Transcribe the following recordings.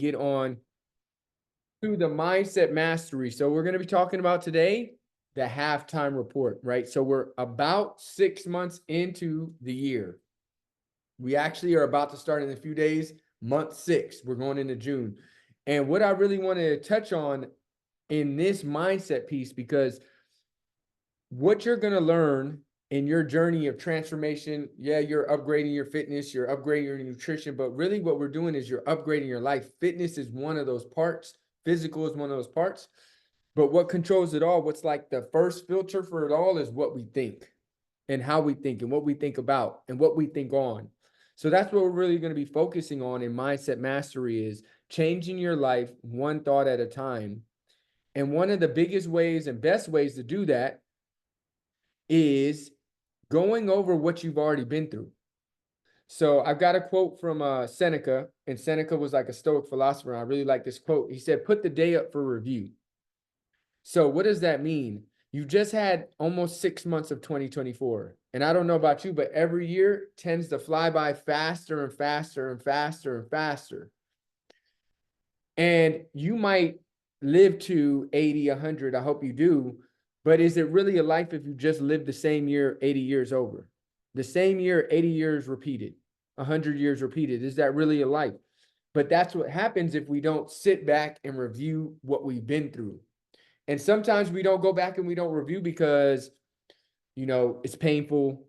get on to the mindset mastery. So we're going to be talking about today the halftime report, right? So we're about 6 months into the year. We actually are about to start in a few days, month 6. We're going into June. And what I really want to touch on in this mindset piece, because what you're going to learn in your journey of transformation, yeah, you're upgrading your fitness, you're upgrading your nutrition, but really what we're doing is you're upgrading your life. Fitness is one of those parts. Physical is one of those parts. But what controls it all, what's like the first filter for it all is what we think and how we think and what we think about and what we think on. So that's what we're really going to be focusing on in Mindset Mastery is changing your life one thought at a time. And one of the biggest ways and best ways to do that is going over what you've already been through. So I've got a quote from Seneca, and Seneca was like a Stoic philosopher. I really like this quote. He said, "Put the day up for review." So what does that mean? You just had almost 6 months of 2024. And I don't know about you, but every year tends to fly by faster and faster and faster and faster. And you might live to 80, 100. I hope you do. But is it really a life if you just live the same year 80 years over? The same year, 80 years repeated, 100 years repeated. Is that really a life? But that's what happens if we don't sit back and review what we've been through. And sometimes we don't go back and we don't review because, it's painful,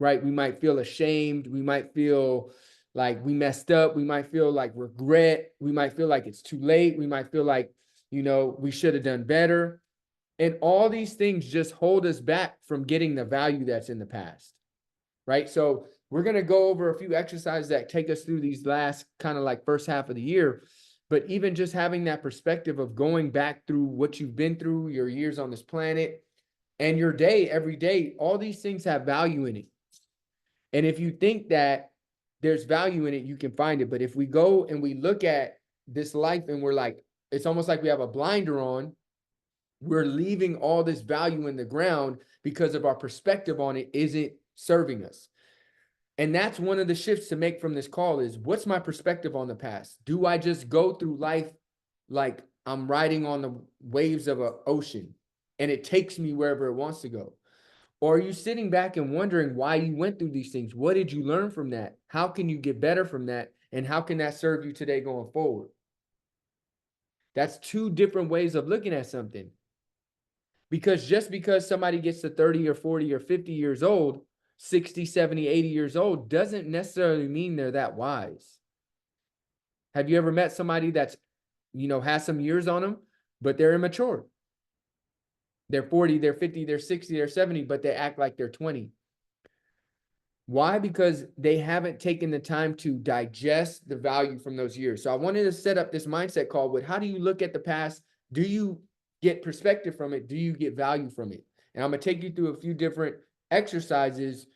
right? We might feel ashamed. We might feel like we messed up. We might feel like regret. We might feel like it's too late. We might feel like, we should have done better. And all these things just hold us back from getting the value that's in the past, right? So we're going to go over a few exercises that take us through these last kind of like first half of the year. But even just having that perspective of going back through what you've been through, your years on this planet, and your day, every day, all these things have value in it. And if you think that there's value in it, you can find it. But if we go and we look at this life and we're like, it's almost like we have a blinder on, we're leaving all this value in the ground because of our perspective on it isn't serving us. And that's one of the shifts to make from this call is what's my perspective on the past? Do I just go through life like I'm riding on the waves of an ocean and it takes me wherever it wants to go? Or are you sitting back and wondering why you went through these things? What did you learn from that? How can you get better from that? And how can that serve you today going forward? That's two different ways of looking at something. Because just because somebody gets to 30 or 40 or 50 years old, 60, 70, 80 years old, doesn't necessarily mean they're that wise. Have you ever met somebody that's, has some years on them, but they're immature? They're 40, they're 50, they're 60, they're 70, but they act like they're 20. Why? Because they haven't taken the time to digest the value from those years. So I wanted to set up this mindset call with how do you look at the past? Do you get perspective from it? Do you get value from it? And I'm going to take you through a few different exercises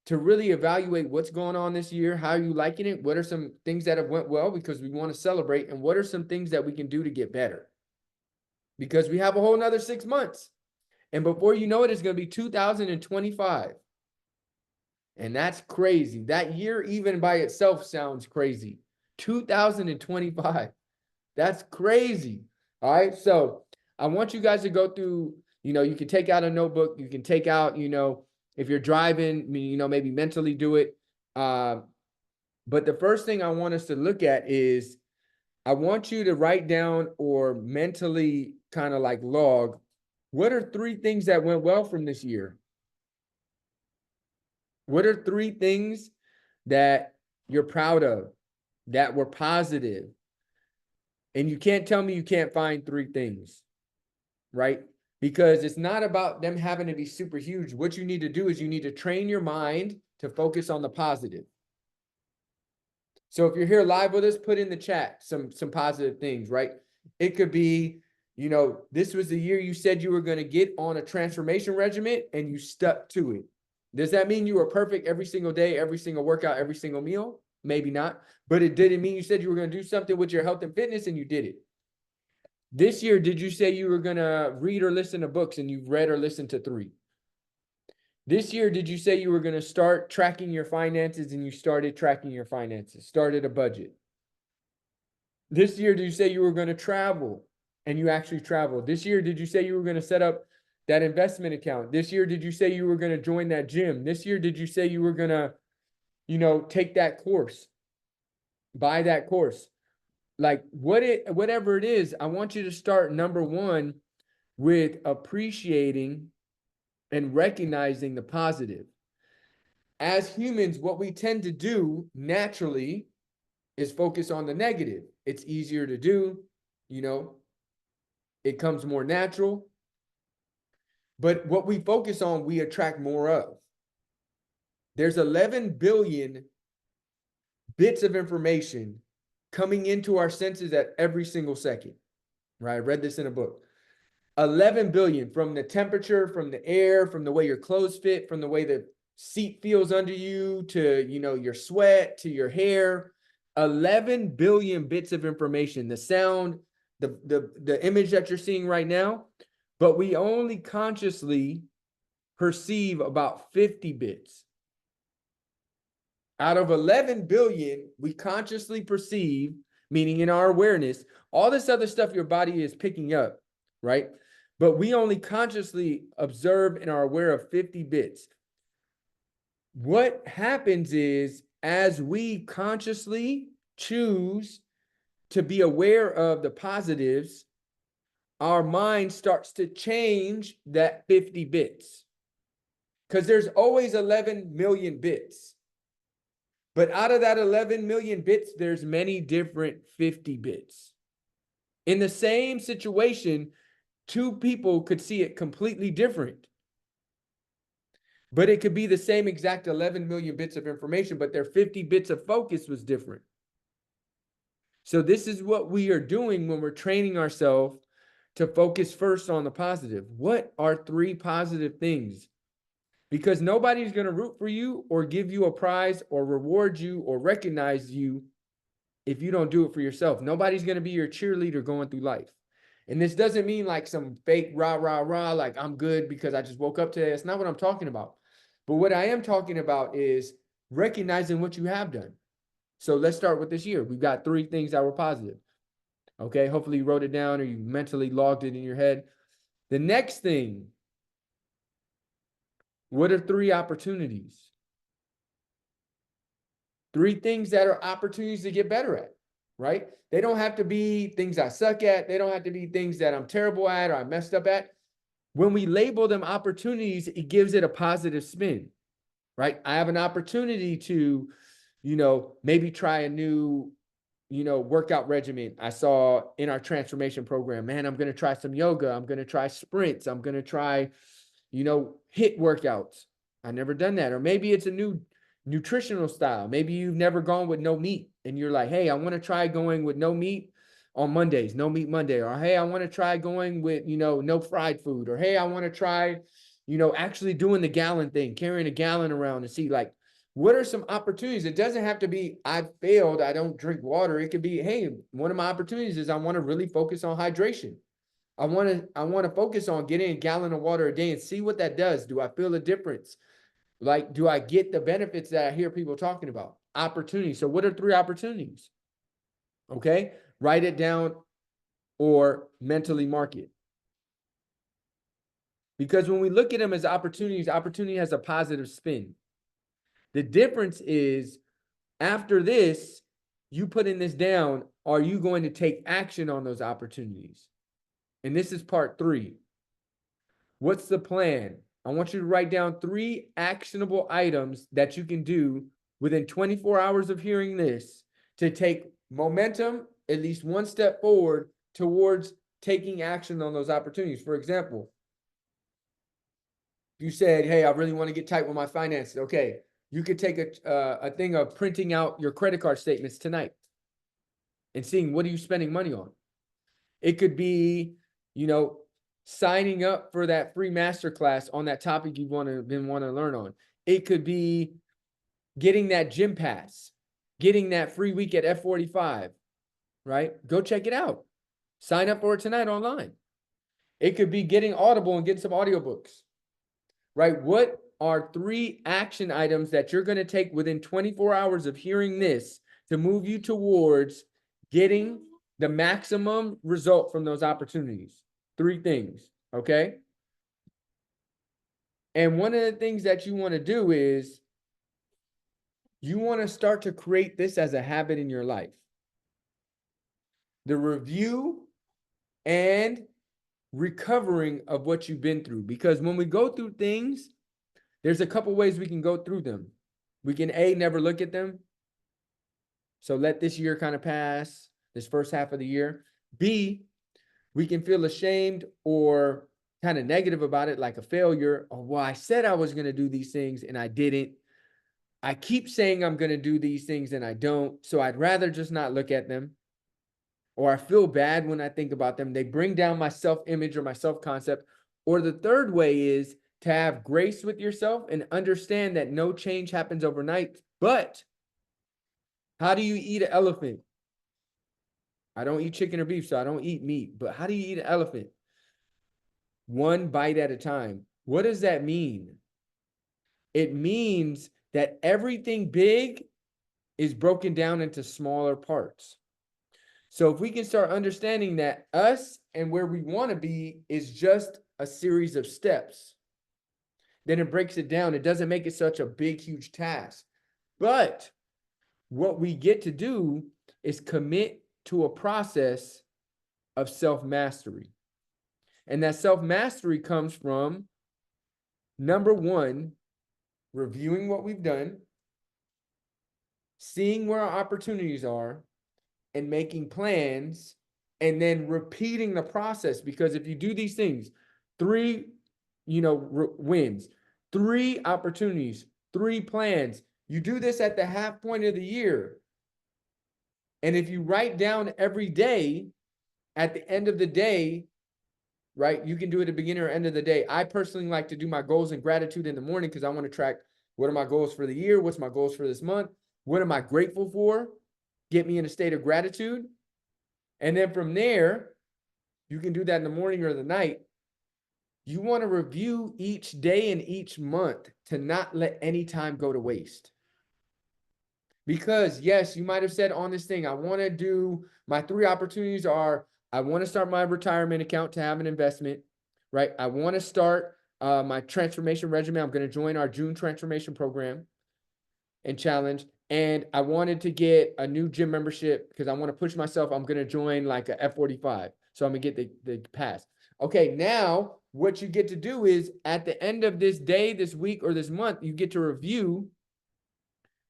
to really evaluate what's going on this year. How are you liking it? What are some things that have went well because we want to celebrate? And what are some things that we can do to get better? Because we have a whole nother 6 months. And before you know it, it's going to be 2025. And that's crazy. That year, even by itself, sounds crazy. 2025. That's crazy. All right. So I want you guys to go through, you can take out a notebook. You can take out, if you're driving, maybe mentally do it. But the first thing I want us to look at is I want you to write down or mentally kind of like log, what are 3 things that went well from this year? What are 3 things that you're proud of, that were positive? And you can't tell me you can't find 3 things, right? Because it's not about them having to be super huge. What you need to do is you need to train your mind to focus on the positive. So if you're here live with us, put in the chat some positive things, right? It could be, this was the year you said you were going to get on a transformation regimen and you stuck to it. Does that mean you were perfect every single day, every single workout, every single meal? Maybe not. But it didn't mean you said you were going to do something with your health and fitness and you did it. This year, did you say you were going to read or listen to books and you've read or listened to 3? This year, did you say you were going to start tracking your finances and you started tracking your finances, started a budget? This year, did you say you were going to travel and you actually traveled? This year, did you say you were going to set up that investment account? This year, did you say you were going to join that gym? This year, did you say you were going to, take that course, buy that course? Like whatever it is, I want you to start number one with appreciating and recognizing the positive. As humans, what we tend to do naturally is focus on the negative. It's easier to do, it comes more natural. But what we focus on, we attract more of. There's 11 billion bits of information coming into our senses at every single second, right? I read this in a book. 11 billion, from the temperature, from the air, from the way your clothes fit, from the way the seat feels under you, to, your sweat, to your hair. 11 billion bits of information, the sound, the image that you're seeing right now, but we only consciously perceive about 50 bits. Out of 11 billion, we consciously perceive, meaning in our awareness, all this other stuff your body is picking up, right? But we only consciously observe and are aware of 50 bits. What happens is, as we consciously choose to be aware of the positives, our mind starts to change that 50 bits. Because there's always 11 million bits. But out of that 11 million bits, there's many different 50 bits. In the same situation, two people could see it completely different. But it could be the same exact 11 million bits of information, but their 50 bits of focus was different. So this is what we are doing when we're training ourselves to focus first on the positive. What are 3 positive things? Because nobody's going to root for you or give you a prize or reward you or recognize you if you don't do it for yourself. Nobody's going to be your cheerleader going through life. And this doesn't mean like some fake rah, rah, rah, like I'm good because I just woke up today. That's not what I'm talking about. But what I am talking about is recognizing what you have done. So let's start with this year. We've got 3 things that were positive. Okay, hopefully you wrote it down or you mentally logged it in your head. The next thing, what are 3 opportunities? 3 things that are opportunities to get better at, right? They don't have to be things I suck at. They don't have to be things that I'm terrible at or I messed up at. When we label them opportunities, it gives it a positive spin, right? I have an opportunity to, maybe try a new, workout regimen. I saw in our transformation program, man, I'm going to try some yoga. I'm going to try sprints. I'm going to try, HIIT workouts. I never done that. Or maybe it's a new nutritional style. Maybe you've never gone with no meat and you're like, hey, I want to try going with no meat on Mondays, no meat Monday. Or, hey, I want to try going with, no fried food. Or, hey, I want to try, actually doing the gallon thing, carrying a gallon around and see like, what are some opportunities? It doesn't have to be, I failed, I don't drink water. It could be, hey, one of my opportunities is I want to really focus on hydration. I want to focus on getting a gallon of water a day and see what that does. Do I feel a difference? Like, do I get the benefits that I hear people talking about? Opportunities. So what are 3 opportunities? Okay. Write it down or mentally mark it. Because when we look at them as opportunities, opportunity has a positive spin. The difference is, after this, you putting this down, are you going to take action on those opportunities? And this is part 3. What's the plan? I want you to write down 3 actionable items that you can do within 24 hours of hearing this to take momentum, at least one step forward towards taking action on those opportunities. For example, if you said, hey, I really want to get tight with my finances. Okay, you could take a thing of printing out your credit card statements tonight and seeing what are you spending money on. It could be, signing up for that free masterclass on that topic you want to learn on. It could be getting that gym pass, getting that free week at F45, right? Go check it out. Sign up for it tonight online. It could be getting Audible and getting some audiobooks, right? What are 3 action items that you're going to take within 24 hours of hearing this to move you towards getting the maximum result from those opportunities. 3 things, okay? And one of the things that you want to do is you want to start to create this as a habit in your life. The review and recovering of what you've been through. Because when we go through things, there's a couple ways we can go through them. We can never look at them. So let this year kind of pass, this first half of the year. B, we can feel ashamed or kind of negative about it, like a failure. Or, well, I said I was going to do these things and I didn't. I keep saying I'm going to do these things and I don't. So I'd rather just not look at them. Or I feel bad when I think about them. They bring down my self-image or my self-concept. Or the third way is to have grace with yourself and understand that no change happens overnight. But how do you eat an elephant? I don't eat chicken or beef, so I don't eat meat. But how do you eat an elephant? One bite at a time. What does that mean? It means that everything big is broken down into smaller parts. So if we can start understanding that us and where we want to be is just a series of steps, then it breaks it down. It doesn't make it such a big, huge task. But what we get to do is commit to a process of self-mastery. And that self-mastery comes from, number one, reviewing what we've done, seeing where our opportunities are, and making plans, and then repeating the process. Because if you do these things, 3, wins, 3 opportunities, 3 plans, you do this at the half point of the year. And if you write down every day, at the end of the day, right, you can do it at the beginning or end of the day. I personally like to do my goals and gratitude in the morning because I want to track what are my goals for the year, what's my goals for this month, what am I grateful for, get me in a state of gratitude. And then from there, you can do that in the morning or the night. You want to review each day and each month to not let any time go to waste. Because yes, you might have said on this thing, I want to do, my 3 opportunities are, I want to start my retirement account to have an investment, right? I want to start my transformation regimen. I'm going to join our June transformation program and challenge. And I wanted to get a new gym membership because I want to push myself. I'm going to join like a F45. So I'm going to get the pass. Okay, now what you get to do is at the end of this day, this week, or this month, you get to review.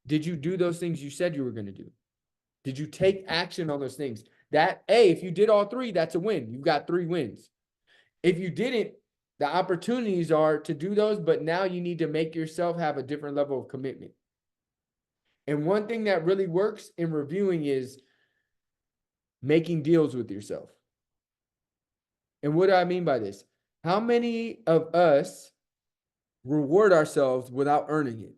Did you do those things you said you were going to do? Did you take action on those things? If you did all 3, that's a win. You've got 3 wins. If you didn't, the opportunities are to do those, but now you need to make yourself have a different level of commitment. And one thing that really works in reviewing is making deals with yourself. And what do I mean by this? How many of us reward ourselves without earning it?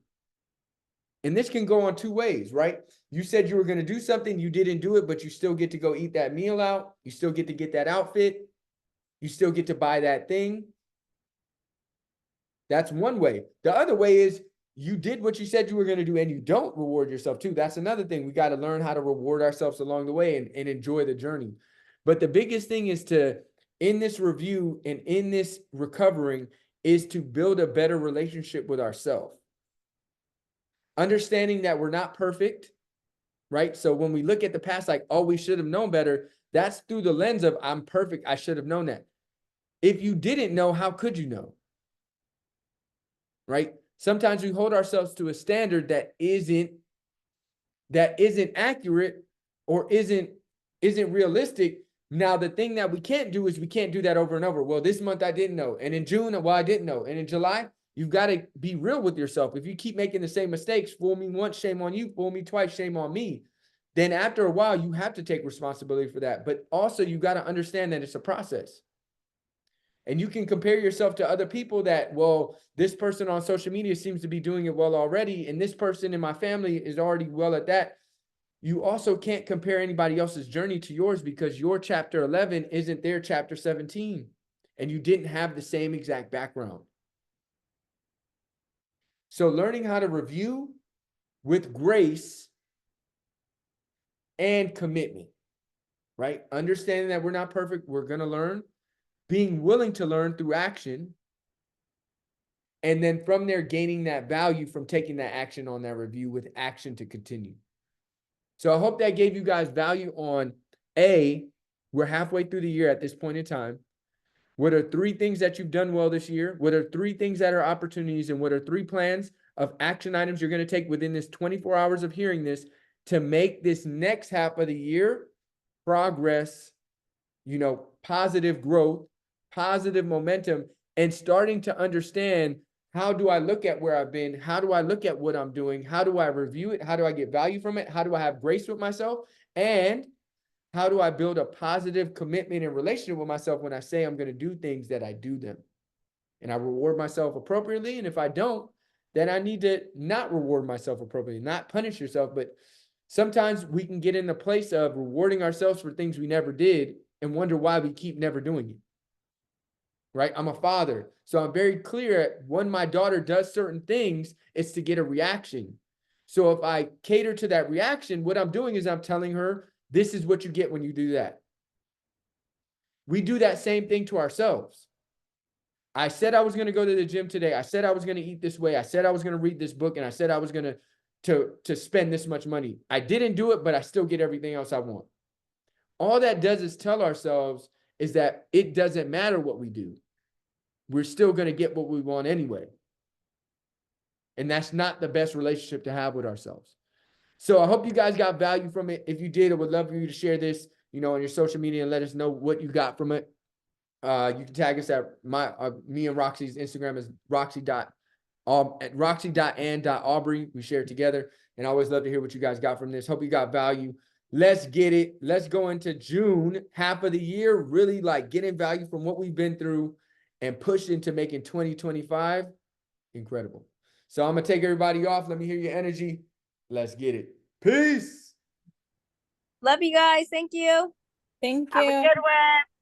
And this can go on 2 ways, right? You said you were going to do something, you didn't do it, but you still get to go eat that meal out. You still get to get that outfit. You still get to buy that thing. That's one way. The other way is you did what you said you were going to do and you don't reward yourself too. That's another thing. We got to learn how to reward ourselves along the way and enjoy the journey. But the biggest thing is in this review and in this recovering, is to build a better relationship with ourselves. Understanding that we're not perfect, right? So when we look at the past, like, oh, we should have known better, that's through the lens of I'm perfect. I should have known that. If you didn't know, how could you know? Right? Sometimes we hold ourselves to a standard that isn't accurate or isn't realistic. Now, the thing that we can't do is we can't do that over and over. Well, this month I didn't know. And in June, well, I didn't know. And in July, you've got to be real with yourself. If you keep making the same mistakes, fool me once, shame on you, fool me twice, shame on me. Then after a while, you have to take responsibility for that. But also you got to understand that it's a process. And you can compare yourself to other people that, well, this person on social media seems to be doing it well already. And this person in my family is already well at that. You also can't compare anybody else's journey to yours because your chapter 11 isn't their chapter 17. And you didn't have the same exact background. So learning how to review with grace and commitment. right? Understanding that we're not perfect, we're going to learn, being willing to learn through action. And then from there, gaining that value from taking that action on that review with action to continue. So I hope that gave you guys value on we're halfway through the year at this point in time. What are 3 things that you've done well this year? What are 3 things that are opportunities? And what are 3 plans of action items you're going to take within this 24 hours of hearing this to make this next half of the year progress, positive growth, positive momentum, and starting to understand, how do I look at where I've been? How do I look at what I'm doing? How do I review it? How do I get value from it? How do I have grace with myself? And how do I build a positive commitment and relationship with myself when I say I'm going to do things, that I do them? And I reward myself appropriately. And if I don't, then I need to not reward myself appropriately, not punish yourself. But sometimes we can get in the place of rewarding ourselves for things we never did and wonder why we keep never doing it. Right? I'm a father. So I'm very clear when my daughter does certain things, it's to get a reaction. So if I cater to that reaction, what I'm doing is I'm telling her, this is what you get when you do that. We do that same thing to ourselves. I said I was going to go to the gym today. I said I was going to eat this way. I said I was going to read this book, and I said I was going to spend this much money. I didn't do it, but I still get everything else I want. All that does is tell ourselves is that it doesn't matter what we do. We're still going to get what we want anyway. And that's not the best relationship to have with ourselves. So I hope you guys got value from it. If you did, I would love for you to share this, on your social media and let us know what you got from it. You can tag us at me and Roxy's Instagram is roxy.and.aubrey. We share it together, and I always love to hear what you guys got from this. Hope you got value. Let's get it. Let's go into June, half of the year, really like getting value from what we've been through and push into making 2025 incredible. So I'm going to take everybody off. Let me hear your energy. Let's get it. Peace. Love you guys. Thank you. Thank you. Have a good one.